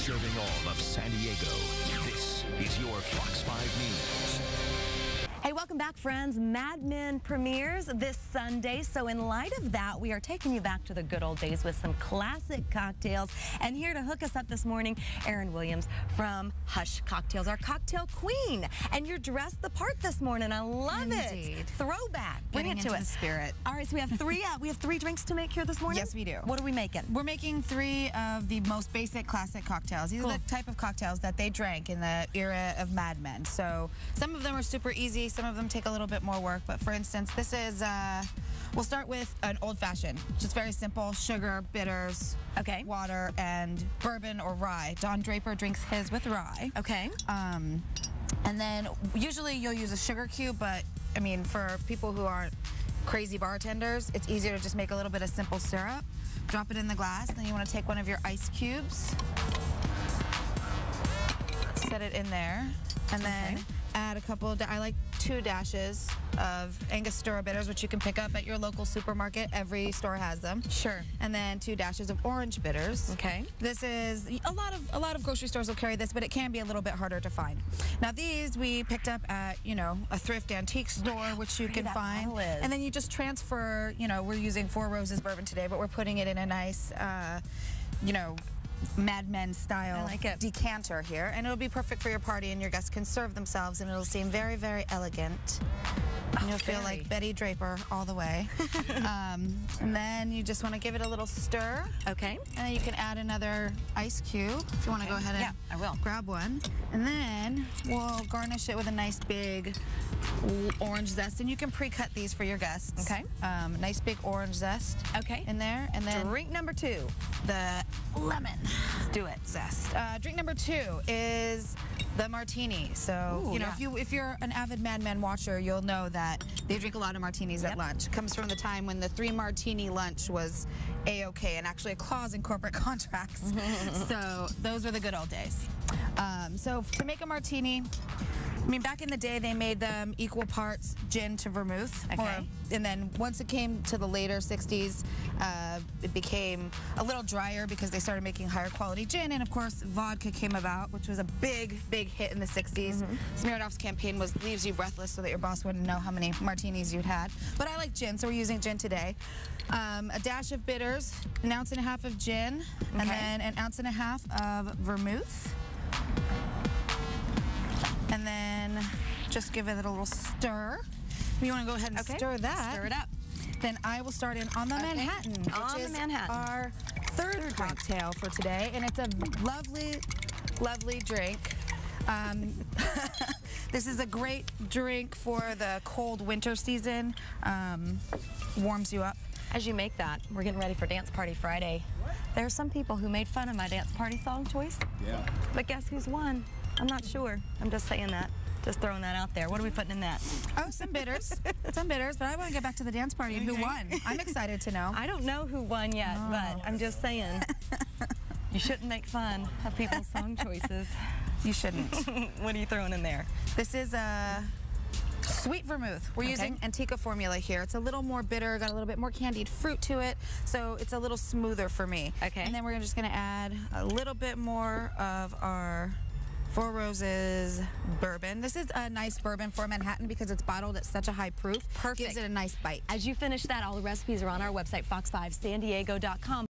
Serving all of San Diego, this is your Fox 5 News. Hey, welcome back, friends. Mad Men premieres this Sunday. So in light of that, we are taking you back to the good old days with some classic cocktails. And here to hook us up this morning, Erin Williams from Hush Cocktails, our cocktail queen. And you're dressed the part this morning. I love it. Throwback. Bring it to us. The spirit. All right, so we have three drinks to make here this morning? Yes, we do. What are we making? We're making 3 of the most basic classic cocktails. These are the type of cocktails that they drank in the era of Mad Men. So some of them are super easy. Some of them take a little bit more work, but for instance, this is, we'll start with an old-fashioned, just very simple, sugar, bitters, water, and bourbon or rye. Don Draper drinks his with rye. Okay. And then usually you'll use a sugar cube, but I mean, for people who aren't crazy bartenders, it's easier to just make a little bit of simple syrup, drop it in the glass, then you want to take one of your ice cubes, set it in there, and then add a couple of, I like 2 dashes of Angostura bitters, which you can pick up at your local supermarket. Every store has them. Sure. And then 2 dashes of orange bitters. Okay. This is, a lot of grocery stores will carry this, but it can be a little bit harder to find. Now these we picked up at, you know, a thrift antique store, which you can find. And then you just transfer, you know, we're using 4 Roses bourbon today, but we're putting it in a nice, you know, Mad Men style decanter here, and it'll be perfect for your party, and your guests can serve themselves, and it'll seem very, very elegant. And you'll feel like Betty Draper all the way. And then you just want to give it a little stir. Okay. And then you can add another ice cube if you want to go ahead and I will. grab one. And then we'll garnish it with a nice big orange zest. And you can pre-cut these for your guests. Okay. Nice big orange zest in there. And then drink number 2. The lemon. Let's do it. Zest. Drink number 2 is the martini. So, you know, if you're an avid Mad Men watcher, you'll know that they drink a lot of martinis at lunch. It comes from the time when the 3 martini lunch was A-OK and actually a clause in corporate contracts. So those were the good old days. So to make a martini, I mean, back in the day, they made them equal parts gin to vermouth. And then once it came to the later 60s, it became a little drier because they started making higher quality gin. And of course, vodka came about, which was a big, big hit in the 60s. Smirnoff's campaign was leaves you breathless so that your boss wouldn't know how many martinis you'd had. But I like gin, so we're using gin today. A dash of bitters, 1.5 ounces of gin, and then 1.5 ounces of vermouth. And then just give it a little stir. If you want to go ahead and stir that, stir it up. Then I will start in on the Manhattan, which is our third cocktail for today. And it's a lovely, lovely drink. This is a great drink for the cold winter season. Warms you up. As you make that, we're getting ready for Dance Party Friday. There are some people who made fun of my dance party song choice. Yeah. But guess who's won? I'm not sure. I'm just saying that. Just throwing that out there. What are we putting in that? Oh, some bitters. Some bitters, but I want to get back to the dance party and who won. I'm excited to know. I don't know who won yet, but I'm just saying. You shouldn't make fun of people's song choices. You shouldn't. What are you throwing in there? This is a sweet vermouth. We're using Antica formula here. It's a little more bitter, got a little bit more candied fruit to it, so it's a little smoother for me. And then we're just going to add a little bit more of our 4 Roses bourbon. This is a nice bourbon for Manhattan because it's bottled at such a high proof. Gives it a nice bite. As you finish that, all the recipes are on our website, fox5sandiego.com.